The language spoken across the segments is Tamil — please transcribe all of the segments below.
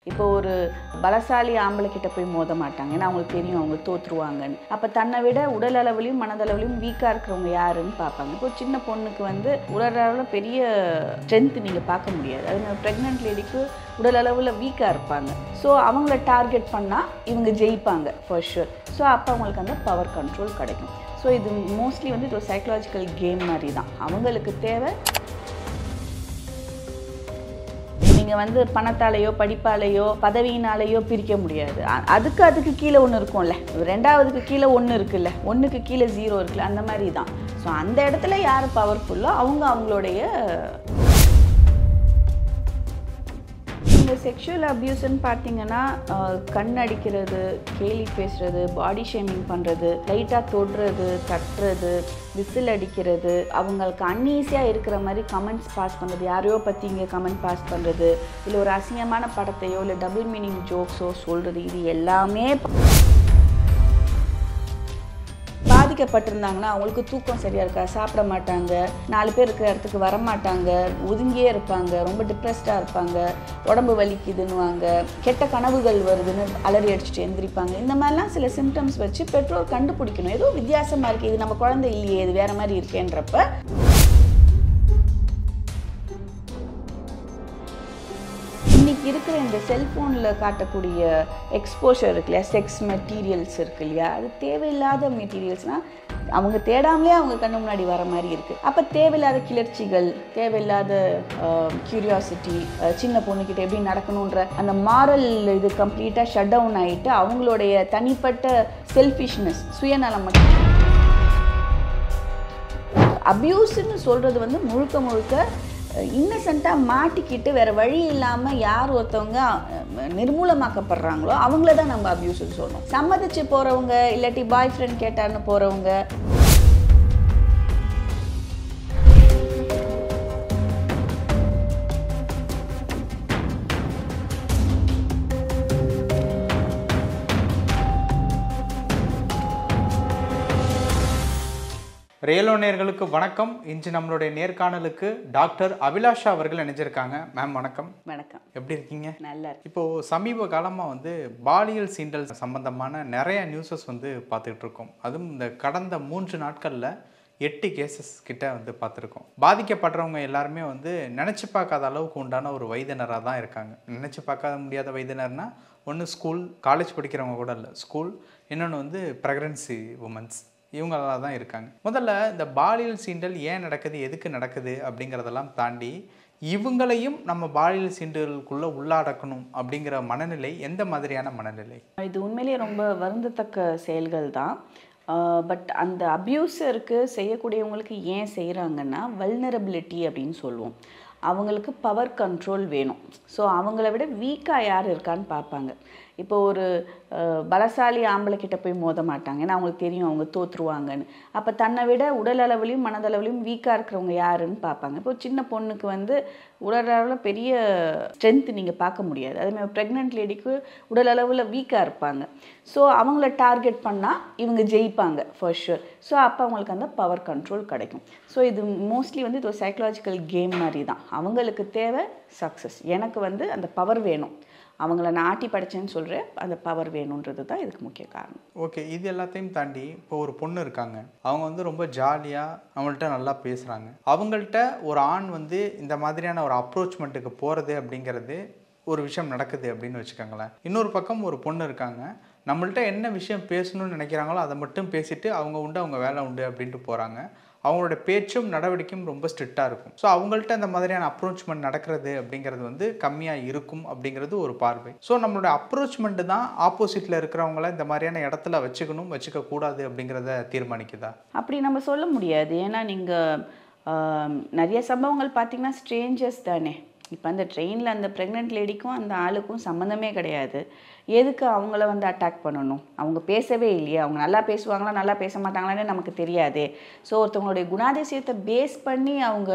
இப்போ ஒரு பலசாலி ஆம்பளை கிட்ட போய் மோத மாட்டாங்க, ஏன்னா அவங்களுக்கு தெரியும் அவங்க தோற்றுருவாங்கன்னு. அப்போ தன்னை விட உடல் அளவுலையும் மனதளவுலையும் வீக்காக இருக்கிறவங்க யாருன்னு பார்ப்பாங்க. இப்போ சின்ன பொண்ணுக்கு வந்து உடல் அளவில் பெரிய ஸ்ட்ரென்த் நீங்கள் பார்க்க முடியாது. அது ப்ரெக்னென்ட் லேடிக்கு உடல் அளவில் வீக்காக இருப்பாங்க. ஸோ அவங்கள டார்கெட் பண்ணால் இவங்க ஜெயிப்பாங்க ஃபார் ஷுர். ஸோ அப்போ அவங்களுக்கு அந்த பவர் கண்ட்ரோல் கிடைக்கும். ஸோ இது மோஸ்ட்லி வந்து இது ஒரு சைக்கலாஜிக்கல் கேம் மாதிரி தான். அவங்களுக்கு தேவை நீங்கள் வந்து பணத்தாலேயோ படிப்பாலேயோ பதவியினாலேயோ பிரிக்க முடியாது. அதுக்கு கீழே ஒன்று இருக்கும்ல, ரெண்டாவதுக்கு கீழே ஒன்று இருக்குல்ல, ஒன்றுக்கு கீழே 0 இருக்குல்ல, அந்த மாதிரி தான். ஸோ அந்த இடத்துல யார் பவர்ஃபுல்லோ அவங்களுடைய இந்த செக்ஷுவல் அப்யூஸ்ன்னு பார்த்தீங்கன்னா கண் அடிக்கிறது, கேலி பேசுகிறது, பாடி ஷேமிங் பண்ணுறது, லைட்டாக தொடுறது, தட்டுறது, விசில் அடிக்கிறது, அவங்களுக்கு அன்ஈஸியாக இருக்கிற மாதிரி கமெண்ட்ஸ் பாஸ் பண்ணுறது, யாரையோ பற்றி இங்கே கமெண்ட் பாஸ் பண்ணுறது, இல்லை ஒரு அசிங்கமான படத்தையோ இல்லை டபுள் மீனிங் ஜோக்ஸோ சொல்கிறது, இது எல்லாமே பாதிக்கப்பட்டிருந்தாங்கன்னா அவங்களுக்கு தூக்கம் சரியாக இருக்கா, சாப்பிட மாட்டாங்க, 4 பேர் இருக்கிற இடத்துக்கு வரமாட்டாங்க, ஒதுங்கியே இருப்பாங்க, ரொம்ப டிப்ரெஸ்டாக இருப்பாங்க, உடம்பு வலிக்குதுன்னுவாங்க, கெட்ட கனவுகள் வருதுன்னு அலறி அடிச்சுட்டு எந்திரிப்பாங்க. இந்த மாதிரிலாம் சில சிம்டம்ஸ் வச்சு பெற்றோர் கண்டுபிடிக்கணும். ஏதோ வித்தியாசமாக இருக்குது, இது நம்ம குழந்தை இல்லையே, இது வேறு மாதிரி இருக்கேன்றப்ப இன்றைக்கி இருக்கிற இந்த செல்ஃபோனில் காட்டக்கூடிய எக்ஸ்போஷர் இருக்கு இல்லையா, செக்ஸ் மெட்டீரியல்ஸ் இருக்கு இல்லையா, அது தேவையில்லாத மெட்டீரியல்ஸ்னால் அவங்க தேடாமலே அவங்க கண்ணு முன்னாடி வர மாதிரி இருக்குது. அப்போ தேவையில்லாத கிளர்ச்சிகள், தேவையில்லாத க்யூரியாசிட்டி, சின்ன பொண்ணுக்கிட்ட எப்படி நடக்கணுன்ற அந்த மாரல் இது கம்ப்ளீட்டாக ஷட் டவுன் ஆகிட்டு அவங்களுடைய தனிப்பட்ட செல்ஃபிஷ்னஸ், சுயநலம் மட்டும். அப்யூஸ்ன்னு சொல்கிறது வந்து முழுக்க இன்னசென்ட்டாக மாட்டிக்கிட்டு வேறு வழி இல்லாமல் யார் ஒருத்தவங்க நிர்மூலமாக்கப்படுறாங்களோ அவங்கள தான் நம்ம அப்யூஸ்ன்னு சொல்லணும். சம்மதிச்சு போகிறவங்க, இல்லாட்டி பாய் ஃப்ரெண்ட் கேட்டார்னு போகிறவங்க, ரியலோ நேயர்களுக்கு வணக்கம். இன்று நம்மளுடைய நேர்காணலுக்கு டாக்டர் அபிலாஷா அவர்கள் இணைஞ்சிருக்காங்க. மேம் வணக்கம். வணக்கம். எப்படி இருக்கீங்க? நல்லா இருக்கு. இப்போது சமீப காலமாக வந்து பாலியல் சீண்டல் சம்பந்தமான நிறைய நியூஸஸ் வந்து பார்த்துக்கிட்டு இருக்கோம். அதுவும் இந்த கடந்த 3 நாட்களில் 8 கேசஸ் கிட்ட வந்து பார்த்துருக்கோம். பாதிக்கப்படுறவங்க எல்லாருமே வந்து நினச்சி பார்க்காத அளவுக்கு உண்டான ஒரு வயதினராக தான் இருக்காங்க. நினச்சி பார்க்காத முடியாத வயதினர்னால் ஒன்று ஸ்கூல் காலேஜ் படிக்கிறவங்க கூட இல்லை, ஸ்கூல், இன்னொன்று வந்து ப்ரெக்னன்சி உமன்ஸ், இவங்களாக தான் இருக்காங்க. முதல்ல இந்த பாலியல் சீண்டல் ஏன் நடக்குது, எதுக்கு நடக்குது அப்படிங்கிறதெல்லாம் தாண்டி இவங்களையும் நம்ம பாலியல் சீண்டலுக்குள்ளே உள்ளடக்கணும் அப்படிங்கிற மனநிலை எந்த மாதிரியான மனநிலை? இது உண்மையிலேயே ரொம்ப வருந்தத்தக்க செயல்கள் தான். பட் அந்த அப்யூஸருக்கு செய்யக்கூடியவங்களுக்கு ஏன் செய்கிறாங்கன்னா வல்னரபிலிட்டி அப்படின்னு சொல்லுவோம். அவங்களுக்கு பவர் கண்ட்ரோல் வேணும். ஸோ அவங்கள விட வீக்காக யார் இருக்கான்னு பார்ப்பாங்க. இப்போ ஒரு பலசாலி ஆம்பளை கிட்ட போய் மோத மாட்டாங்க, ஏன்னா அவங்களுக்கு தெரியும் அவங்க தோற்றுருவாங்கன்னு. அப்போ தன்னை விட உடல் அளவுலையும் மனதளவுலையும் வீக்காக இருக்கிறவங்க யாருன்னு பார்ப்பாங்க. இப்போ சின்ன பொண்ணுக்கு வந்து உடல் அளவில் பெரிய ஸ்ட்ரென்த் நீங்கள் பார்க்க முடியாது. அதேமாதிரி ப்ரெக்னென்ட் லேடிக்கு உடல் அளவில் வீக்காக இருப்பாங்க. ஸோ அவங்கள டார்கெட் பண்ணால் இவங்க ஜெயிப்பாங்க ஃபார் ஷுர். ஸோ அப்போ அவங்களுக்கு அந்த பவர் கண்ட்ரோல் கிடைக்கும். ஸோ இது மோஸ்ட்லி வந்து இது ஒரு சைக்கலாஜிக்கல் கேம் மாதிரி தான். அவங்களுக்கு தேவை சக்ஸஸ், எனக்கு வந்து அந்த பவர் வேணும், அவங்கள நான் ஆட்டி படைச்சேன்னு சொல்கிறேன், அந்த பவர் வேணுன்றது தான் இதுக்கு முக்கிய காரணம். ஓகே, இது எல்லாத்தையும் தாண்டி இப்போ ஒரு பொண்ணு இருக்காங்க, அவங்க வந்து ரொம்ப ஜாலியாக அவங்கள்ட்ட நல்லா பேசுகிறாங்க. அவங்கள்ட்ட ஒரு ஆண் வந்து இந்த மாதிரியான ஒரு அப்ரோச்மெண்ட்டுக்கு போகிறது அப்படிங்கிறது ஒரு விஷயம் நடக்குது அப்படின்னு வச்சுக்கோங்களேன். இன்னொரு பக்கம் ஒரு பொண்ணு இருக்காங்க, நம்மள்ட்ட என்ன விஷயம் பேசணும்னு நினைக்கிறாங்களோ அதை மட்டும் பேசிட்டு அவங்க உண்டு அவங்க வேலை உண்டு அப்படின்ட்டு போகிறாங்க. அவங்களோட பேச்சும் நடவடிக்கையும் ரொம்ப ஸ்ட்ரிக்டாக இருக்கும். ஸோ அவங்கள்ட்ட அந்த மாதிரியான அப்ரோச்மெண்ட் நடக்கிறது அப்படிங்கிறது வந்து கம்மியாக இருக்கும் அப்படிங்கிறது ஒரு பார்வை. ஸோ நம்மளோட அப்ரோச்மெண்ட்டு தான் ஆப்போசிட்டில் இருக்கிறவங்கள இந்த மாதிரியான இடத்துல வச்சுக்கணும் வச்சுக்கக்கூடாது அப்படிங்கிறத தீர்மானிக்குதா? அப்படி நம்ம சொல்ல முடியாது. ஏன்னா நீங்கள் நிறைய சம்பவங்கள் பார்த்தீங்கன்னா ஸ்ட்ரேஞ்சர்ஸ் தானே. இப்போ அந்த ட்ரெயினில் அந்த ப்ரெக்னென்ட் லேடிக்கும் அந்த ஆளுக்கும் சம்மந்தமே கிடையாது. எதுக்கு அவங்கள வந்து அட்டாக் பண்ணணும்? அவங்க பேசவே இல்லையே, அவங்க நல்லா பேசுவாங்களா நல்லா பேச மாட்டாங்களான்னு நமக்கு தெரியாதே. ஸோ ஒருத்தவங்களுடைய குணாதிசயத்தை பேஸ் பண்ணி அவங்க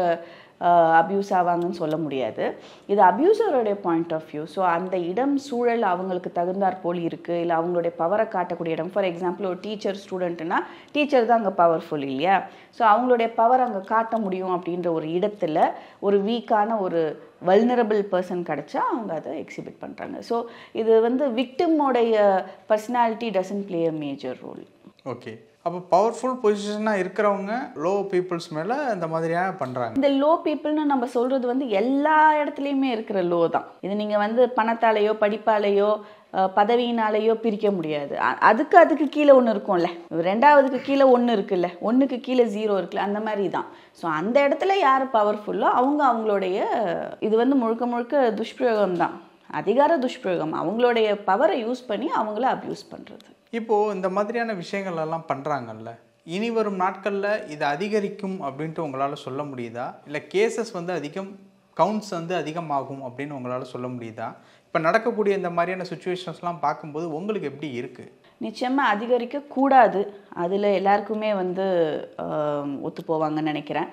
அப்யூஸ் ஆவாங்கன்னு சொல்ல முடியாது. இது அப்யூசருடைய பாயிண்ட் ஆஃப் வியூ. ஸோ அந்த இடம் சூழல் அவங்களுக்கு தகுந்தாற் போல் இருக்குது, இல்லை அவங்களுடைய பவரை காட்டக்கூடிய இடம். ஃபார் எக்ஸாம்பிள் ஒரு டீச்சர் ஸ்டூடெண்ட்னா டீச்சர் தான் அங்கே பவர்ஃபுல் இல்லையா? ஸோ அவங்களுடைய பவர் அங்கே காட்ட முடியும் அப்படின்ற ஒரு இடத்துல ஒரு வீக்கான ஒரு வல்னரபிள் பர்சன் கிடச்சா அவங்க அதை எக்ஸிபிட் பண்ணுறாங்க. ஸோ இது வந்து விக்டிமோடைய personality doesn't play a major role. Okay, அப்போ பவர்ஃபுல் பொசிஷனாக இருக்கிறவங்க லோ பீப்புள்ஸ் மேலே இந்த மாதிரியாக பண்ணுறாங்க. இந்த லோ பீப்புள்னு நம்ம சொல்கிறது வந்து எல்லா இடத்துலையுமே இருக்கிற லோ தான். இது நீங்கள் வந்து பணத்தாலேயோ படிப்பாலேயோ பதவியினாலேயோ பிரிக்க முடியாது. அதுக்கு கீழே ஒன்று இருக்கும்ல, ரெண்டாவதுக்கு கீழே ஒன்று இருக்குல்ல, ஒன்றுக்கு கீழே 0 இருக்குல்ல, அந்த மாதிரி தான். ஸோ அந்த இடத்துல யார் பவர்ஃபுல்லோ அவங்களுடைய இது வந்து முழுக்க முழுக்க துஷ்பிரயோகம் தான், அதிகார துஷ்பிரயோகம். அவங்களுடைய பவரை யூஸ் பண்ணி அவங்கள அப்யூஸ் பண்ணுறது. இப்போது இந்த மாதிரியான விஷயங்கள் எல்லாம் பண்ணுறாங்கல்ல, இனி வரும் நாட்களில் இது அதிகரிக்கும் அப்படின்ட்டு உங்களால் சொல்ல முடியுதா? இல்லை கேசஸ் வந்து கவுண்ட்ஸ் வந்து அதிகமாகும் அப்படின்னு உங்களால் சொல்ல முடியுதா? இப்போ நடக்கக்கூடிய இந்த மாதிரியான சுச்சுவேஷன்ஸ்லாம் பார்க்கும்போது உங்களுக்கு எப்படி இருக்குது? நிச்சயமாக அதிகரிக்கக்கூடாது, அதில் எல்லாருக்குமே வந்து ஒத்து போவாங்கன்னு நினைக்கிறேன்.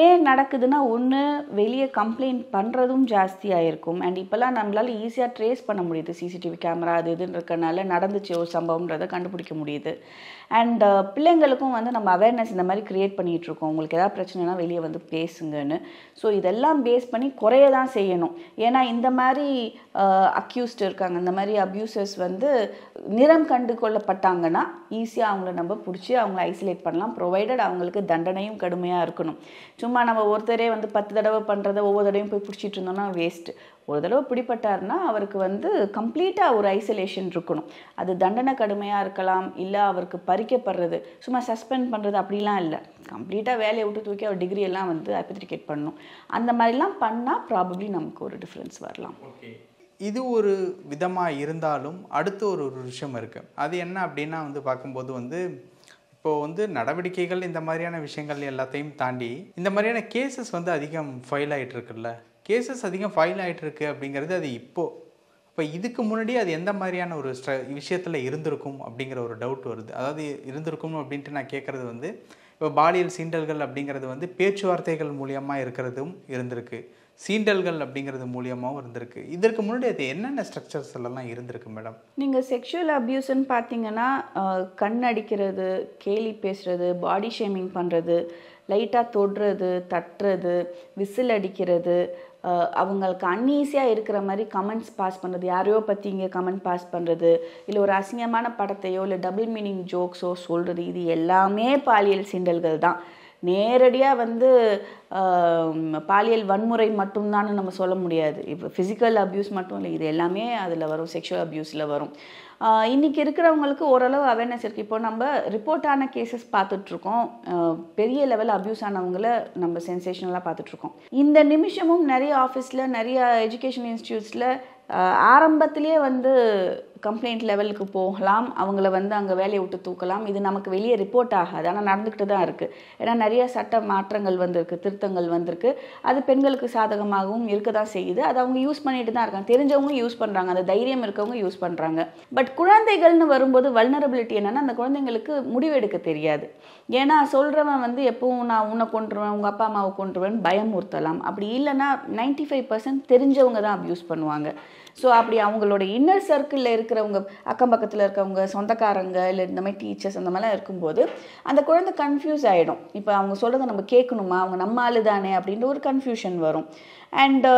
ஏன் நடக்குதுன்னா, ஒன்று வெளியே கம்ப்ளைண்ட் பண்ணுறதும் ஜாஸ்தியாக இருக்கும். அண்ட் இப்போல்லாம் நம்மளால் ஈஸியாக ட்ரேஸ் பண்ண முடியுது, சிசிடிவி கேமரா அது இதுன்னு இருக்கனால நடந்துச்சு ஒரு சம்பவம்ன்றதை கண்டுபிடிக்க முடியுது. அண்ட் பிள்ளைங்களுக்கும் வந்து நம்ம அவேர்னஸ் இந்த மாதிரி க்ரியேட் பண்ணிகிட்ருக்கோம், உங்களுக்கு ஏதாவது பிரச்சனைனா வெளியே வந்து பேசுங்கன்னு. ஸோ இதெல்லாம் பேஸ் பண்ணி குறைய தான் செய்யணும். ஏன்னா இந்த மாதிரி அக்யூஸ்ட் இருக்காங்க, இந்த மாதிரி அப்யூசர்ஸ் வந்து நிறம் கண்டு கொள்ளப்பட்டாங்கன்னா ஈஸியாக அவங்கள நம்ம பிடிச்சி அவங்கள ஐசோலேட் பண்ணலாம், ப்ரொவைடட் அவங்களுக்கு தண்டனையும் கடுமையாக இருக்கணும். சும்மா நம்ம ஒருத்தரே வந்து 10 தடவை பண்ணுறதை ஒவ்வொரு தடவையும் போய் பிடிச்சிட்டு இருந்தோம்னா வேஸ்ட்டு. ஒரு தடவை பிடிப்பட்டார்னா அவருக்கு வந்து கம்ப்ளீட்டாக ஒரு ஐசோலேஷன் இருக்கணும். அது தண்டனை கடுமையாக இருக்கலாம், இல்லை அவருக்கு பறிக்கப்படுறது, சும்மா சஸ்பெண்ட் பண்ணுறது அப்படிலாம் இல்லை. கம்ப்ளீட்டாக வேலையை விட்டு தூக்கி அவர் டிகிரியெல்லாம் வந்து அப்ரிஷியேட் பண்ணணும். அந்த மாதிரிலாம் பண்ணால் ப்ராபப்ளி நமக்கு ஒரு டிஃப்ரென்ஸ் வரலாம். ஓகே, இது ஒரு விதமாக இருந்தாலும் அடுத்து ஒரு விஷயம் இருக்குது. அது என்ன அப்படின்னா வந்து பார்க்கும்போது வந்து இப்போது வந்து நடவடிக்கைகள் இந்த மாதிரியான விஷயங்கள் எல்லாத்தையும் தாண்டி இந்த மாதிரியான கேசஸ் வந்து அதிகம் ஃபைல் ஆகிட்டு இருக்குல்ல, கேசஸ் அதிகம் ஃபைல் ஆகிட்டு இருக்கு அப்படிங்கிறது அது இப்போ இதுக்கு முன்னாடி அது எந்த மாதிரியான ஒரு விஷயத்தில் இருந்திருக்கும் அப்படிங்கிற ஒரு டவுட் வருது. அதாவது இருந்திருக்கும் அப்படின்ட்டு நான் கேட்குறது வந்து, இப்போ பாலியல் சீண்டல்கள் அப்படிங்கிறது வந்து பேச்சுவார்த்தைகள் மூலியமாக இருக்கிறதும் இருந்திருக்கு, சீண்டல்கள் அப்படிங்கிறது மூலியமாகவும் இருந்திருக்கு. இதற்கு முன்னாடி அது என்னென்ன ஸ்ட்ரக்சர்ஸ் எல்லாம் இருந்திருக்கு மேடம்? நீங்கள் செக்ஷுவல் அப்யூஸ்ன்னு பார்த்தீங்கன்னா கண் அடிக்கிறது, கேலி பேசுகிறது, பாடி ஷேமிங் பண்ணுறது, லைட்டாக தொடுறது, தட்டுறது, விசில் அடிக்கிறது, அவங்களுக்கு அன்ஈஸியாக இருக்கிற மாதிரி கமெண்ட்ஸ் பாஸ் பண்ணுறது, யாரையோ பற்றி இங்கே கமெண்ட் பாஸ் பண்ணுறது, இல்லை ஒரு அசிங்கமான படத்தையோ இல்லை டபுள் மீனிங் ஜோக்ஸோ சொல்கிறது, இது எல்லாமே பாலியல் சீண்டல்கள் தான். நேரடியாக வந்து பாலியல் வன்முறை மட்டும்தான் நம்ம சொல்ல முடியாது. இப்போ ஃபிசிக்கல் அப்யூஸ் மட்டும் இல்லை, இது எல்லாமே அதில் வரும், செக்ஷுவல் அப்யூஸில் வரும். இன்றைக்கி இருக்கிறவங்களுக்கு ஓரளவு அவேர்னஸ் இருக்குது. இப்போ நம்ம ரிப்போர்ட்டான கேசஸ் பார்த்துட்ருக்கோம், பெரிய லெவல் அப்யூஸ் ஆனவங்கள நம்ம சென்சேஷனலாக பார்த்துட்ருக்கோம். இந்த நிமிஷமும் நிறைய ஆஃபீஸில், நிறைய எஜுகேஷன் இன்ஸ்டியூட்ஸில் ஆரம்பத்திலே வந்து கம்ப்ளைண்ட் லெவலுக்கு போகலாம், அவங்கள வந்து அங்கே வேலையை விட்டு தூக்கலாம். இது நமக்கு வெளியே ரிப்போர்ட் ஆகாது, ஆனால் நடந்துக்கிட்டு தான் இருக்குது. ஏன்னா நிறைய சட்ட மாற்றங்கள் வந்திருக்கு, திருத்தங்கள் வந்திருக்கு, அது பெண்களுக்கு சாதகமாகவும் இருக்க தான் செய்யுது. அது அவங்க யூஸ் பண்ணிட்டு தான் இருக்காங்க, தெரிஞ்சவங்க யூஸ் பண்ணுறாங்க, அந்த தைரியம் இருக்கவங்க யூஸ் பண்ணுறாங்க. பட் குழந்தைகள்னு வரும்போது வல்னரபிலிட்டி என்னென்னா, அந்த குழந்தைங்களுக்கு முடிவெடுக்க தெரியாது. ஏன்னா சொல்கிறவன் வந்து எப்பவும் நான் உன்னை கொண்டுருவேன், உங்கள் அப்பா அம்மாவை கொண்டுருவேன் பயமுறுத்தலாம். அப்படி இல்லைன்னா 95% தெரிஞ்சவங்க தான் அப்யூஸ் பண்ணுவாங்க. ஸோ அப்படி அவங்களோட இன்னர் சர்க்கிளில் இருக்கிறவங்க, அக்கம் பக்கத்தில் இருக்கவங்க, சொந்தக்காரங்க, இல்லை இந்த மாதிரி டீச்சர்ஸ் அந்த மாதிரிலாம் இருக்கும்போது அந்த குழந்தை கன்ஃபியூஸ் ஆகிடும். இப்போ அவங்க சொல்கிறத நம்ம கேட்கணுமா, அவங்க நம்ம ஆளு தானே அப்படின்ற ஒரு கன்ஃபியூஷன் வரும். அண்ட்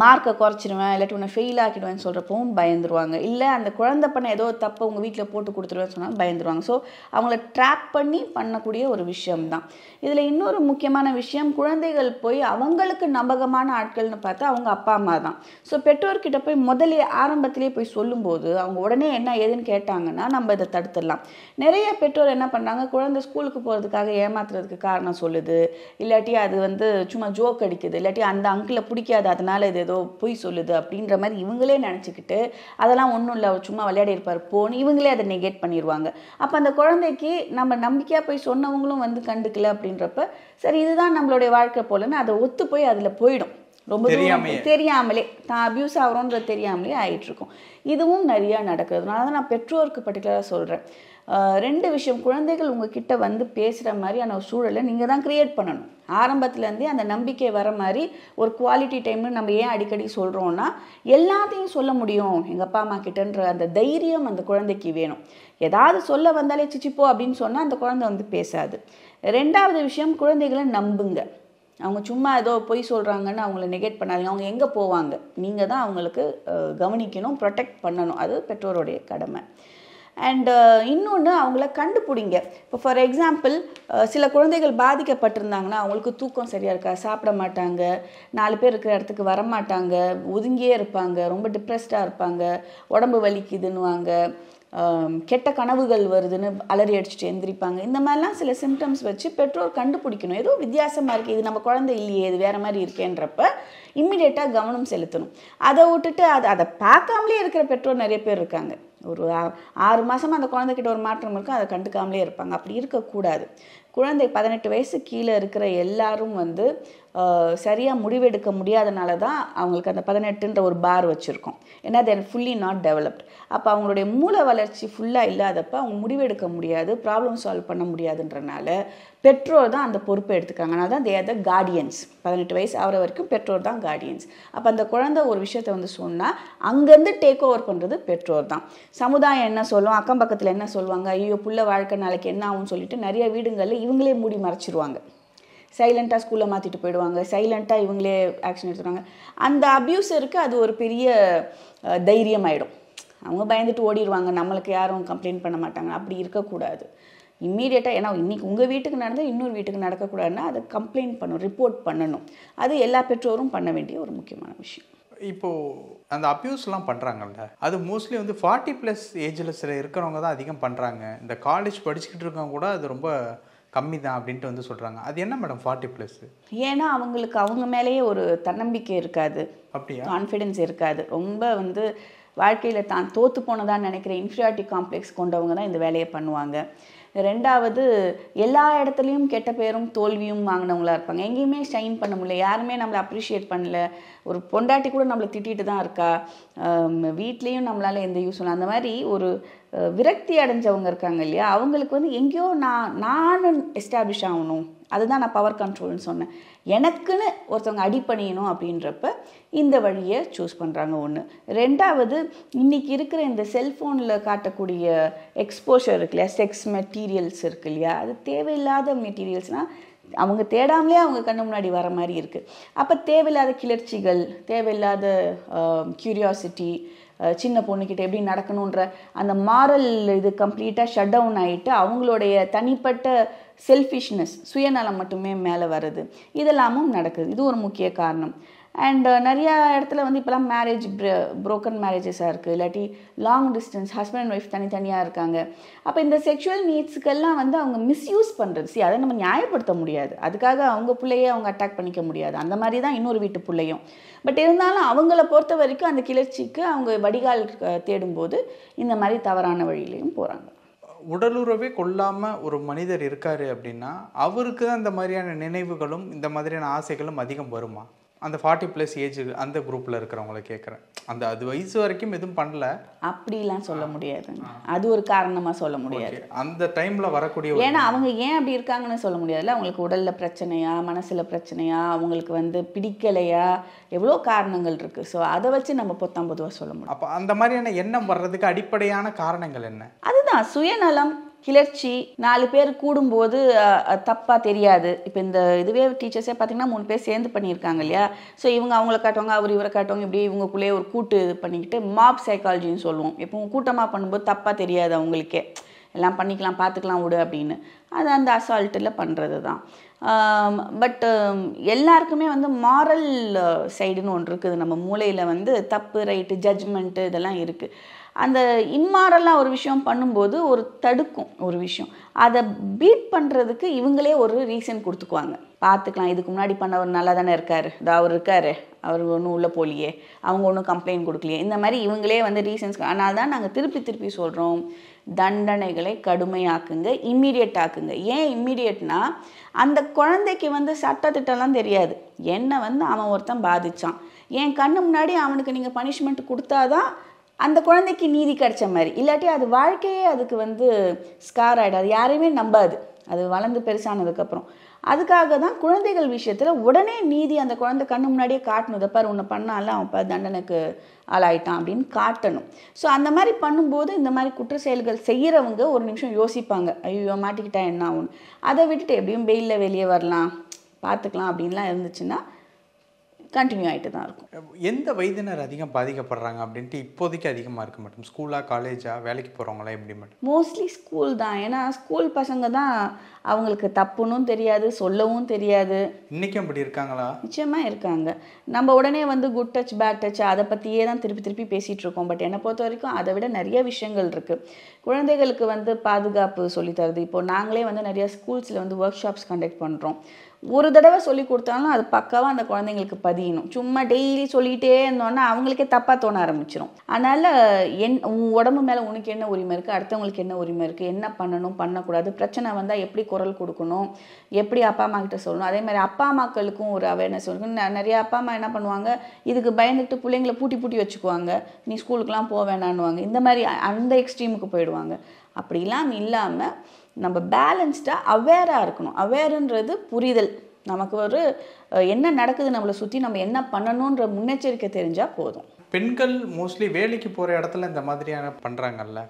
மார்க்கை குறைச்சிடுவேன், இல்லாட்டி உன்னை ஃபெயில் ஆக்கிடுவேன்னு சொல்கிறப்பவும் பயந்துருவாங்க. இல்லை அந்த குழந்தை பண்ண ஏதோ தப்பை உங்கள் வீட்டில் போட்டு கொடுத்துருவேன்னு சொன்னாலும் பயந்துருவாங்க. ஸோ அவங்கள ட்ராக் பண்ணி பண்ணக்கூடிய ஒரு விஷயம்தான். இதில் இன்னொரு முக்கியமான விஷயம், குழந்தைகள் போய் அவங்களுக்கு நம்பகமான ஆட்கள்னு பார்த்தா அவங்க அப்பா அம்மா தான். ஸோ பெற்றோர்கிட்ட போய் முதலே ஆரம்பத்திலே போய் சொல்லும்போது அவங்க உடனே என்ன ஏதுன்னு கேட்டாங்கன்னா நம்ம இதை தடுத்துடலாம். நிறைய பெற்றோர் என்ன பண்ணுறாங்க, குழந்தை ஸ்கூலுக்கு போகிறதுக்காக ஏமாத்துறதுக்கு காரணம் சொல்லுது, இல்லாட்டி அது வந்து சும்மா ஜோக் அடிக்குது, இல்லாட்டி அந்த அங்கிளை பிடிக்காது அதனால இது ஏதோ பொய் சொல்லுது அப்படின்ற மாதிரி இவங்களே நினச்சிக்கிட்டு அதெல்லாம் ஒன்றும் இல்லை சும்மா விளையாடி இருப்பார் போன்னு இவங்களே அதை நெகேட் பண்ணிடுவாங்க. அப்போ அந்த குழந்தைக்கு நம்ம நம்பிக்கையாக போய் சொன்னவங்களும் வந்து கண்டுக்கல அப்படின்றப்ப சரி இதுதான் நம்மளுடைய வாழ்க்கை போலன்னு அதை ஒத்து போய் அதில் போயிடும். ரொம்ப தெரியாமலே தான் அப்யூஸ் ஆகிறோன்றது தெரியாமலே ஆகிட்டுருக்கும். இதுவும் நிறையா நடக்கிறதுனால தான் நான் பெற்றோருக்கு பர்டிகுலராக சொல்கிறேன். 2 விஷயம், குழந்தைகள் உங்ககிட்ட வந்து பேசுகிற மாதிரியான ஒரு சூழலை நீங்கள் தான் க்ரியேட் பண்ணணும். ஆரம்பத்துலேருந்தே அந்த நம்பிக்கை வர மாதிரி ஒரு குவாலிட்டி டைம்னு நம்ம ஏன் அடிக்கடி சொல்கிறோன்னா, எல்லாத்தையும் சொல்ல முடியும் எங்கள் அப்பா அம்மா கிட்டன்ற அந்த தைரியம் அந்த குழந்தைக்கு வேணும். ஏதாவது சொல்ல வந்தாலே சிச்சிப்போ அப்படின்னு சொன்னால் அந்த குழந்தை வந்து பேசாது. 2வது விஷயம், குழந்தைகளை நம்புங்க. அவங்க சும்மா ஏதோ பொய் சொல்கிறாங்கன்னு அவங்கள நெகேட் பண்ணாதீங்க. அவங்க எங்கே போவாங்க, நீங்கள் தான் அவங்களுக்கு கவனிக்கணும், ப்ரொடெக்ட் பண்ணணும். அது பெற்றோருடைய கடமை. அண்டு இன்னொன்று, அவங்கள கண்டுபிடிங்க. இப்போ ஃபார் எக்ஸாம்பிள், சில குழந்தைகள் பாதிக்கப்பட்டிருந்தாங்கன்னா அவங்களுக்கு தூக்கம் சரியாக இருக்கா, சாப்பிட மாட்டாங்க, 4 பேர் இருக்கிற இடத்துக்கு வரமாட்டாங்க, ஒதுங்கியே இருப்பாங்க, ரொம்ப டிப்ரெஸ்டாக இருப்பாங்க, உடம்பு வலிக்குதுன்னுவாங்க, கெட்ட கனவுகள் வருதுன்னு அலறி அடிச்சுட்டு எந்திரிப்பாங்க. இந்த மாதிரிலாம் சில சிம்டம்ஸ் வச்சு பெற்றோர் கண்டுபிடிக்கணும். ஏதோ வித்தியாசமாக இருக்குது, இது நம்ம குழந்தை இல்லையே, இது வேறு மாதிரி இருக்கேன்றப்ப இம்மிடியேட்டாக கவனம் செலுத்தணும். அதை விட்டுட்டு அதை பார்க்காமலே இருக்கிற பெற்றோர் நிறைய பேர் இருக்காங்க. ஒரு 6 மாதமாக அந்த குழந்தைகிட்ட ஒரு மாற்றம் இருக்கும், அதை கண்டுக்காமலே இருப்பாங்க. அப்படி இருக்கக்கூடாது. குழந்தை 18 வயசு கீழே இருக்கிற எல்லாரும் வந்து சரியாக முடிவெடுக்க முடியாதனால தான் அவங்களுக்கு அந்த 18ன்ற ஒரு பார் வச்சுருக்கோம். ஏன்னா தேர் ஃபுல்லி நாட் டெவலப்ட். அப்போ அவங்களுடைய மூளை வளர்ச்சி ஃபுல்லாக இல்லாதப்போ அவங்க முடிவெடுக்க முடியாது, ப்ராப்ளம் சால்வ் பண்ண முடியாதுன்றனால பெற்றோர் தான் அந்த பொறுப்பை எடுத்துக்காங்க. அதனால தான் தேர் த கார்டியன்ஸ். 18 வயசு ஆகிற வரைக்கும் பெற்றோர் தான் கார்டியன்ஸ். அப்போ அந்த குழந்தை ஒரு விஷயத்தை வந்து சொன்னால் அங்கேருந்து டேக் ஓவர் பண்ணுறது பெற்றோர் தான். சமுதாயம் என்ன சொல்லும், அக்கம் பக்கத்தில் என்ன சொல்லுவாங்க, ஐயோ புள்ள வாழ்க்கை நாளைக்கு என்ன ஆகும்னு சொல்லிட்டு நிறைய வீடுகளில் இவங்களே மூடி மறைச்சிருவாங்க. சைலண்ட்டாக ஸ்கூலில் மாற்றிட்டு போயிடுவாங்க, சைலண்ட்டாக இவங்களே ஆக்ஷன் எடுத்துருவாங்க. அந்த அப்யூஸருக்கு அது ஒரு பெரிய தைரியம் ஆகிடும். அவங்க பயந்துட்டு ஓடிடுவாங்க, நம்மளுக்கு யாரும் கம்ப்ளைண்ட் பண்ண மாட்டாங்க. அப்படி இருக்கக்கூடாது. இம்மீடியட்டாக, ஏன்னா இன்றைக்கி உங்கள் வீட்டுக்கு நடந்தால் இன்னொரு வீட்டுக்கு நடக்கக்கூடாதுன்னா அதை கம்ப்ளைண்ட் பண்ணணும், ரிப்போர்ட் பண்ணணும். அது எல்லா பெற்றோரும் பண்ண வேண்டிய ஒரு முக்கியமான விஷயம். இப்போது அந்த அப்யூஸ்லாம் பண்ணுறாங்கல்ல, அது மோஸ்ட்லி வந்து 40+ ஏஜில் சில இருக்கிறவங்க தான் அதிகம் பண்ணுறாங்க. இந்த காலேஜ் படிச்சுக்கிட்டு இருக்கவங்க கூட அது ரொம்ப கம்மி தான் அப்படின்ட்டு வந்து சொல்கிறாங்க. அது என்ன மேடம் 40+? ஏன்னா அவங்களுக்கு அவங்க மேலேயே ஒரு தன்னம்பிக்கை இருக்காது, அப்படியா, கான்ஃபிடென்ஸ் இருக்காது. ரொம்ப வந்து வாழ்க்கையில் தான் தோற்று போனதான்னு நினைக்கிற இன்ஃபீரியாரிட்டி காம்ப்ளெக்ஸ் கொண்டவங்க தான் இந்த வேலையை பண்ணுவாங்க. 2வது, எல்லா இடத்துலையும் கெட்ட பேரும் தோல்வியும் வாங்கினவங்களா இருப்பாங்க. எங்கேயுமே ஷைன் பண்ண முடியல, யாருமே நம்மளை அப்ரிஷியேட் பண்ணல, ஒரு பொண்டாட்டி கூட நம்மளை திட்டிகிட்டு தான் இருக்கா, வீட்லேயும் நம்மளால் எந்த யூஸ் இல்லை. அந்த மாதிரி ஒரு விரக்தி அடைஞ்சவங்க இருக்காங்க இல்லையா, அவங்களுக்கு வந்து எங்கேயோ நான் எஸ்டாப்ளிஷ் ஆகணும், அதுதான் நான் பவர் கண்ட்ரோல்னு சொன்னேன். எனக்குன்னு ஒருத்தவங்க அடிப்பணியணும் அப்படின்றப்ப இந்த வழியை சூஸ் பண்ணுறாங்க. 1. 2வது, இன்றைக்கி இருக்கிற இந்த செல்ஃபோனில் காட்டக்கூடிய எக்ஸ்போஷர் இருக்கு இல்லையா, செக்ஸ் மெட்டீரியல்ஸ் இருக்கு இல்லையா, அது தேவையில்லாத மெட்டீரியல்ஸ்னால் அவங்க தேடாமலே அவங்க கண்ணு முன்னாடி வர மாதிரி இருக்குது. அப்போ தேவையில்லாத கிளர்ச்சிகள், தேவையில்லாத க்யூரியாசிட்டி, சின்ன பொண்ணுக்கிட்ட எப்படி நடக்கணுன்ற அந்த மாரல் இது கம்ப்ளீட்டாக ஷட் டவுன் ஆகிட்டு அவங்களுடைய தனிப்பட்ட செல்ஃபிஷ்னஸ், சுயநலம் மட்டுமே மேலே வருது. இதெல்லாமும் நடக்குது. இது ஒரு முக்கிய காரணம். அண்ட் நிறையா இடத்துல வந்து இப்போலாம் மேரேஜ் ப்ரோக்கன் மேரேஜஸாக இருக்குது, இல்லாட்டி long distance husband and wife தனித்தனியாக இருக்காங்க. அப்போ இந்த செக்ஷுவல் நீட்ஸுக்கெல்லாம் வந்து அவங்க மிஸ்யூஸ் பண்ணுறது, அதை நம்ம நியாயப்படுத்த முடியாது. அதுக்காக அவங்க பிள்ளையே அவங்க அட்டாக் பண்ணிக்க முடியாது. அந்த மாதிரி தான் இன்னொரு வீட்டு பிள்ளையும். பட் இருந்தாலும் அவங்கள பொறுத்த வரைக்கும் அந்த கிளர்ச்சிக்கு அவங்க வடிகால் தேடும்போது இந்த மாதிரி தவறான வழியிலையும் போகிறாங்க. உடலுறவே கொள்ளாமல் ஒரு மனிதர் இருக்கார் அப்படின்னா அவருக்கு தான் இந்த மாதிரியான நினைவுகளும் இந்த மாதிரியான ஆசைகளும் அதிகம் வருமா? அந்த 40+ ஏஜ் அந்த குரூப்பில் இருக்கிறவங்கள கேட்குறேன். அது வயசு வரைக்கும் எதுவும் பண்ணல அப்படிலாம் சொல்ல முடியாது, அது ஒரு காரணமாக சொல்ல முடியாது. அந்த டைமில் வரக்கூடிய, ஏன்னா அவங்க ஏன் அப்படி இருக்காங்கன்னு சொல்ல முடியாதுல்ல. அவங்களுக்கு உடலில் பிரச்சனையா, மனசில் பிரச்சனையா, அவங்களுக்கு வந்து பிடிக்கலையா, எவ்வளோ காரணங்கள் இருக்குது. ஸோ அதை வச்சு நம்ம பொதுவாக சொல்ல முடியும். அப்போ அந்த மாதிரியான எண்ணம் வர்றதுக்கு அடிப்படையான காரணங்கள் என்ன? அதுதான் சுயநலம், கிளர்ச்சி. 4 பேர் கூடும்போது தப்பாக தெரியாது. இப்போ இந்த இதுவே டீச்சர்ஸே பார்த்திங்கன்னா 3 பேர் சேர்ந்து பண்ணியிருக்காங்க இல்லையா. ஸோ இவங்க அவங்கள காட்டுவாங்க, அவர் இவரை காட்டுவாங்க, இப்படி இவங்களுக்குள்ளேயே ஒரு கூட்டு இது பண்ணிக்கிட்டு மாப் சைக்காலஜின்னு சொல்லுவோம். இப்போ கூட்டமாக பண்ணும்போது தப்பாக தெரியாது அவங்களுக்கே, எல்லாம் பண்ணிக்கலாம், பார்த்துக்கலாம் விடு அப்படின்னு. அது அந்த அசால்ட்டில் பண்ணுறது தான். பட் எல்லாருக்குமே வந்து மாரல் சைடுன்னு ஒன்று இருக்குது. நம்ம மூளையில் வந்து தப்பு, ரைட்டு, ஜட்ஜ்மெண்ட்டு இதெல்லாம் இருக்குது. அந்த இம்மாரலாக ஒரு விஷயம் பண்ணும்போது ஒரு தடுக்கும் ஒரு விஷயம், அதை பீட் பண்ணுறதுக்கு இவங்களே ஒரு ரீசன் கொடுத்துக்குவாங்க. பார்த்துக்கலாம், இதுக்கு முன்னாடி பண்ணவர் நல்லா தானே இருக்கார், அவர் இருக்கார், அவர் ஒன்றும் உள்ளே போலியே, அவங்க ஒன்றும் கம்ப்ளைண்ட் கொடுக்கலையே, இந்த மாதிரி இவங்களே வந்து ரீசன்ஸ். ஆனால் தான் நாங்கள் திருப்பி சொல்கிறோம், தண்டனைகளை கடுமையாக்குங்க, இம்மீடியட் ஆக்குங்க. ஏன் இம்மீடியட்னா, அந்த குழந்தைக்கு வந்து சட்டத்திட்டம்லாம் தெரியாது. என்னை வந்து அவன் ஒருத்தன் பாதித்தான், என் கண்ணு முன்னாடி அவனுக்கு நீங்கள் பனிஷ்மெண்ட் கொடுத்தாதான் அந்த குழந்தைக்கு நீதி கிடைச்ச மாதிரி. இல்லாட்டி அது வாழ்க்கையே அதுக்கு வந்து ஸ்கார் ஆகிடும், அது யாரையுமே நம்பாது அது வளர்ந்து பெருசானதுக்கப்புறம். அதுக்காக தான் குழந்தைகள் விஷயத்தில் உடனே நீதி அந்த குழந்தை கண்ணு முன்னாடியே காட்டணும். இதை பாரு உன்னை பண்ணால அவன் தண்டனைக்கு ஆளாயிட்டான் அப்படின்னு காட்டணும். ஸோ அந்த மாதிரி பண்ணும்போது இந்த மாதிரி குற்ற செயல்கள் செய்கிறவங்க ஒரு நிமிஷம் யோசிப்பாங்க, ஐயோ மாட்டிக்கிட்டா என்ன ஆகும், அதை விட்டுட்டு எப்படியும் பெயிலில் வெளியே வரலாம் பார்த்துக்கலாம் அப்படின்லாம் இருந்துச்சுன்னா கண்டினியூ ஆகிட்டு தான் இருக்கும். எந்த வயதினர் அதிகம் பாதிக்கப்படுறாங்க அப்படின்ட்டு இப்போதைக்கு அதிகமாக இருக்க மாட்டோம்? ஸ்கூலா, காலேஜா, வேலைக்கு போகிறவங்களா எப்படி மேடம்? மோஸ்ட்லி ஸ்கூல் தான். ஏன்னா ஸ்கூல் பசங்க தான் அவங்களுக்கு தப்புன்னும் தெரியாது, சொல்லவும் தெரியாது. இன்றைக்கும் அப்படி இருக்காங்களா? நிச்சயமாக இருக்காங்க. நம்ம உடனே வந்து குட் டச் பேட் டச் அதை பற்றியே தான் திருப்பி திருப்பி பேசிகிட்டு இருக்கோம். பட் என்னை பொறுத்த வரைக்கும் அதை விட நிறைய விஷயங்கள் இருக்குது. குழந்தைகளுக்கு வந்து பாதுகாப்பு சொல்லித்தருது. இப்போது நாங்களே வந்து நிறையா ஸ்கூல்ஸில் வந்து ஒர்க் ஷாப்ஸ் கண்டக்ட் பண்ணுறோம். ஒரு தடவை சொல்லி கொடுத்தாலும் அது பக்காவாக அந்த குழந்தைங்களுக்கு பதியணும். சும்மா டெய்லி சொல்லிகிட்டே இருந்தோன்னா அவங்களுக்கே தப்பாக தோண ஆரம்பிச்சிடும். அதனால் உன் உடம்பு மேலே உனக்கு என்ன உரிமை இருக்குது, அடுத்தவங்களுக்கு என்ன உரிமை இருக்குது, என்ன பண்ணணும் பண்ணக்கூடாது, பிரச்சனை வந்தால் எப்படி குரல் கொடுக்கணும், எப்படி அப்பா அம்மா கிட்ட சொல்லணும். அதே மாதிரி அப்பா அம்மாக்களுக்கும் ஒரு அவேர்னஸ் இருக்கணும். நிறைய அப்பா அம்மா என்ன பண்ணுவாங்க, இதுக்கு பயந்துட்டு பிள்ளைங்களை பூட்டி வச்சுக்குவாங்க, நீ ஸ்கூலுக்குலாம் போக வேணான்னுவாங்க. இந்த மாதிரி அந்த எக்ஸ்ட்ரீமுக்கு போயிடுவாங்க. அப்படிலாம் இல்லாமல் நம்ம பேலன்ஸ்டாக அவேராக இருக்கணும். அவேருன்றது புரிதல், நமக்கு ஒரு என்ன நடக்குது நம்மளை சுற்றி, நம்ம என்ன பண்ணணுன்ற முன்னெச்சரிக்கை தெரிஞ்சால் போதும். பெண்கள் மோஸ்ட்லி வேலைக்கு போகிற இடத்துல இந்த மாதிரியான பண்ணுறாங்கல்ல,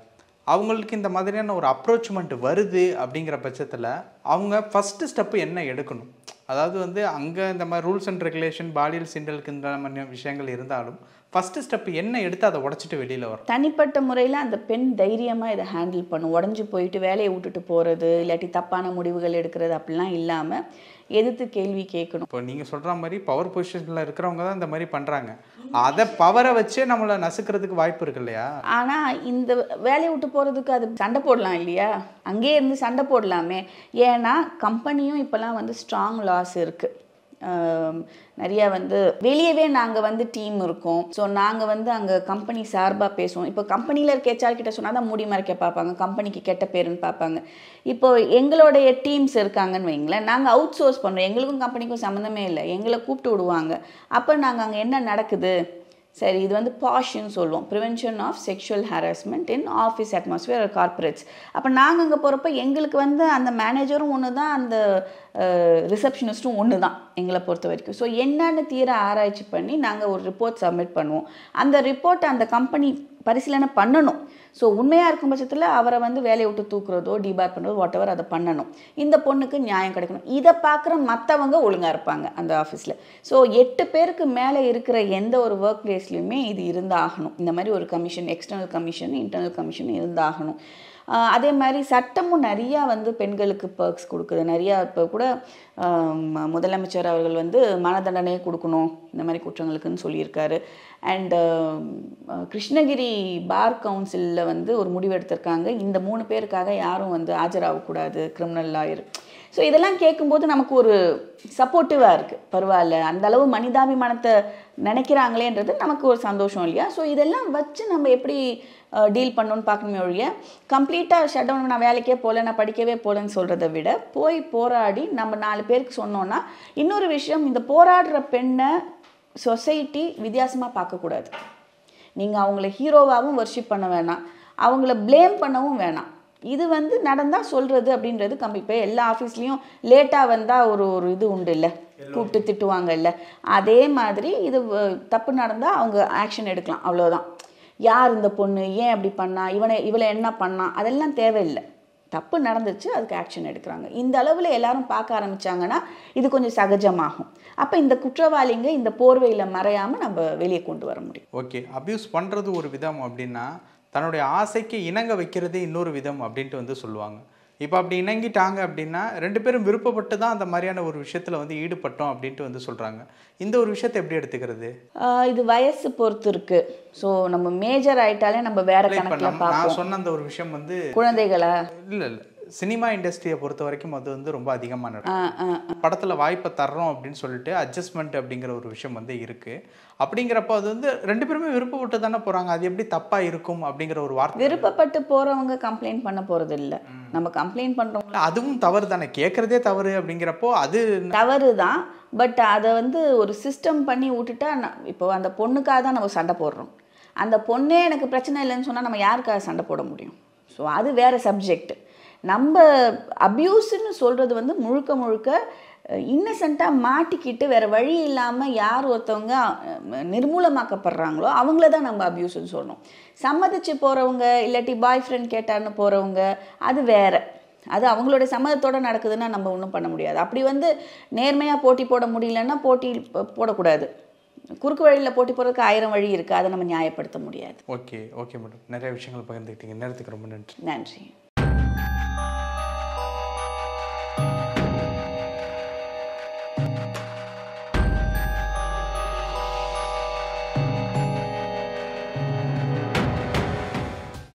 அவங்களுக்கு இந்த மாதிரியான ஒரு அப்ரோச்மெண்ட் வருது அப்படிங்கிற பட்சத்தில் அவங்க ஃபஸ்ட்டு ஸ்டெப்பு என்ன எடுக்கணும்? அதாவது வந்து அங்கே இந்த மாதிரி ரூல்ஸ் அண்ட் ரெகுலேஷன், பாலியல் சீண்டலுக்கு இந்த மாதிரி விஷயங்கள் இருந்தாலும் ஃபஸ்ட்டு ஸ்டெப்பு என்ன எடுத்து அதை உடச்சிட்டு வெளியில் வரும்? தனிப்பட்ட முறையில் அந்த பெண் தைரியமாக இதை ஹேண்டில் பண்ணும். உடஞ்சி போயிட்டு வேலையை விட்டுட்டு போகிறது, இல்லாட்டி தப்பான முடிவுகள் எடுக்கிறது அப்படிலாம் இல்லாமல் எதிர்த்து கேள்வி கேட்கணும். இப்போ நீங்கள் சொல்கிற மாதிரி பவர் பொசிஷனில் இருக்கிறவங்க தான் இந்த மாதிரி பண்ணுறாங்க. அதை பவரை வச்சே நம்மளை நசுக்கிறதுக்கு வாய்ப்பு இருக்கு இல்லையா? ஆனால் இந்த வேலையை விட்டு போகிறதுக்கு அது சண்டை போடலாம் இல்லையா? அங்கேயே இருந்து சண்டை போடலாமே. ஏன்னா கம்பெனியும் இப்போலாம் வந்து ஸ்ட்ராங் லாஸ் இருக்குது. நிறையா வந்து வெளியவே நாங்கள் வந்து டீம் இருக்கோம். ஸோ நாங்கள் வந்து அங்கே கம்பெனி சார்பாக பேசுவோம். இப்போ கம்பெனியில் இருக்க HR கிட்ட சொன்னால் தான் மூடி மறைக்க பார்ப்பாங்க, கம்பெனிக்கு கெட்ட பேருன்னு பார்ப்பாங்க. இப்போ எங்களுடைய டீம்ஸ் இருக்காங்கன்னு வைங்களேன், நாங்கள் அவுட் சோர்ஸ் பண்ணுறோம், எங்களுக்கும் கம்பெனிக்கும் சம்மந்தமே இல்லை, எங்களை கூப்பிட்டு விடுவாங்க. அப்போ நாங்கள் அங்கே என்ன நடக்குது, சரி இது வந்து பாஷ்ன்னு சொல்லுவோம், prevention of sexual harassment in office atmosphere or corporates. அப்போ நாங்கள் அங்கே போகிறப்ப எங்களுக்கு வந்து அந்த மேனேஜரும் ஒன்று தான், அந்த ரிசப்ஷனிஸ்ட்டும் ஒன்று தான் எங்களை பொறுத்த வரைக்கும். ஸோ என்னன்னு தீர ஆராய்ச்சி பண்ணி நாங்கள் ஒரு ரிப்போர்ட் சப்மிட் பண்ணுவோம். அந்த ரிப்போர்ட்டை அந்த கம்பெனி பரிசீலனை பண்ணணும். ஸோ உண்மையாக இருக்கும் பட்சத்தில் அவரை வந்து வேலையை விட்டு தூக்குறதோ டிபார் பண்ணுறதோ வாட் எவர் அதை பண்ணணும். இந்த பொண்ணுக்கு நியாயம் கிடைக்கணும். இதை பார்க்குற மற்றவங்க ஒழுங்காக இருப்பாங்க அந்த ஆஃபீஸில். ஸோ 8 பேருக்கு மேலே இருக்கிற எந்த ஒரு ஒர்க் பிளேஸ்லையுமே இது இருந்தாகணும். இந்த மாதிரி ஒரு commission, external commission, internal commission இருந்தாகணும். அதே மாதிரி சட்டமும் நிறையா வந்து பெண்களுக்கு பர்க்ஸ் கொடுக்குது. நிறையா இப்போ கூட முதலமைச்சர் அவர்கள் வந்து மரண தண்டனையே கொடுக்கணும் இந்த மாதிரி குற்றங்களுக்குன்னு சொல்லியிருக்காரு. அண்டு கிருஷ்ணகிரி பார் கவுன்சிலில் வந்து ஒரு முடிவு எடுத்திருக்காங்க, இந்த 3 பேருக்காக யாரும் வந்து ஆஜராகக்கூடாது, கிரிமினல் லாயர். ஸோ இதெல்லாம் கேட்கும்போது நமக்கு ஒரு சப்போர்ட்டிவாக இருக்குது. பரவாயில்ல, அந்தளவு மனிதாபிமானத்தை நினைக்கிறாங்களேன்றது நமக்கு ஒரு சந்தோஷம் இல்லையா? ஸோ இதெல்லாம் வச்சு நம்ம எப்படி டீல் பண்ணணும்னு பார்க்கணுமே ஒழிய கம்ப்ளீட்டாக ஷட் டவுன், நான் வேலைக்கே போகல, நான் படிக்கவே போகலன்னு சொல்கிறத விட போய் போராடி நம்ம 4 பேருக்கு சொன்னோன்னா. இன்னொரு விஷயம், இந்த போராடுற பெண்ணை சொசைட்டி வித்தியாசமாக பார்க்கக்கூடாது. நீங்கள் அவங்கள ஹீரோவாகவும் வர்ஷிப் பண்ண வேணாம், அவங்கள ப்ளேம் பண்ணவும் வேணாம். இது வந்து நடந்தால் சொல்கிறது அப்படின்றது இப்போ எல்லா ஆஃபீஸ்லேயும் லேட்டாக வந்தால் ஒரு இது உண்டு இல்லை, கூப்பிட்டு திட்டுவாங்க இல்லை? அதே மாதிரி இது தப்பு நடந்தால் அவங்க ஆக்ஷன் எடுக்கலாம், அவ்வளோதான். யார் இந்த பொண்ணு, ஏன் அப்படி பண்ணா, இவளை என்ன பண்ணா, அதெல்லாம் தேவையில்லை. தப்பு நடந்துச்சு, அதுக்கு ஆக்ஷன் எடுக்கிறாங்க. இந்த அளவில் எல்லாரும் பார்க்க ஆரம்பித்தாங்கன்னா இது கொஞ்சம் சகஜமாகும். அப்போ இந்த குற்றவாளிங்க இந்த போர்வையில் மறையாமல் நம்ம வெளியே கொண்டு வர முடியும். ஓகே, அப்யூஸ் பண்ணுறது ஒரு விதம் அப்படின்னா தன்னுடைய ஆசைக்கு இணங்க வைக்கிறதே இன்னொரு விதம் அப்படின்ட்டு வந்து சொல்லுவாங்க. இப்போ அப்படி இணங்கிட்டாங்க அப்படின்னா 2 பேரும் விருப்பப்பட்டு தான் அந்த மாதிரியான ஒரு விஷயத்தில் வந்து ஈடுபட்டோம் அப்படின்ட்டு வந்து சொல்கிறாங்க. இந்த ஒரு விஷயத்தை எப்படி எடுத்துக்கிறது? இது வயசு பொறுத்து இருக்குது. ஸோ நம்ம மேஜர் ஆகிட்டாலே நம்ம வேற கணக்கில் பார்ப்போம். நான் சொன்ன அந்த ஒரு விஷயம் வந்து குழந்தைகளா இல்லை சினிமா இண்டஸ்ட்ரியை பொறுத்த வரைக்கும் அது வந்து ரொம்ப அதிகமாக நடக்கும். படத்தில் வாய்ப்பை தர்றோம் அப்படின்னு சொல்லிட்டு அட்ஜஸ்ட்மெண்ட் அப்படிங்கிற ஒரு விஷயம் வந்து இருக்குது. அப்படிங்கிறப்போ அது வந்து 2 பேருமே விருப்பப்பட்டு தானே போகிறாங்க. அது எப்படி தப்பாக இருக்கும் அப்படிங்கிற ஒரு வார்த்தை. விருப்பப்பட்டு போகிறவங்க கம்ப்ளைண்ட் பண்ண போகிறது இல்லை. நம்ம கம்ப்ளைண்ட் பண்ணுறவங்க அதுவும் தவறு தானே, கேட்குறதே தவறு. அப்படிங்கிறப்போ அது தவறு தான். பட் அதை வந்து ஒரு சிஸ்டம் பண்ணி விட்டுட்டா இப்போ அந்த பொண்ணுக்காக தான் நம்ம சண்டை போடுறோம். அந்த பொண்ணே எனக்கு பிரச்சனை இல்லைன்னு சொன்னால் நம்ம யாருக்காக சண்டை போட முடியும்? ஸோ அது வேறு சப்ஜெக்ட். நம்ம அப்யூஸ்ன்னு சொல்கிறது வந்து முழுக்க முழுக்க இன்னசென்ட்டாக மாட்டிக்கிட்டு வேறு வழி இல்லாமல் யார் ஒருத்தவங்க நிர்மூலமாக்கப்படுறாங்களோ அவங்கள தான் நம்ம அப்யூஸ்ன்னு சொல்லணும். சம்மதிச்சு போகிறவங்க இல்லாட்டி பாய் ஃப்ரெண்ட் கேட்டார்னு போகிறவங்க அது வேறு. அது அவங்களோட சம்மதத்தோடு நடக்குதுன்னா நம்ம ஒன்றும் பண்ண முடியாது. அப்படி வந்து நேர்மையாக போட்டி போட முடியலன்னா போட்டி போடக்கூடாது. குறுக்கு வழியில் போட்டி போடுறதுக்கு 1000 வழி இருக்குது. அதை நம்ம நியாயப்படுத்த முடியாது. ஓகே மேடம், நிறைய விஷயங்கள் பகிர்ந்துக்கிட்டீங்க. நேரத்துக்கு ரொம்ப நன்றி. நன்றி.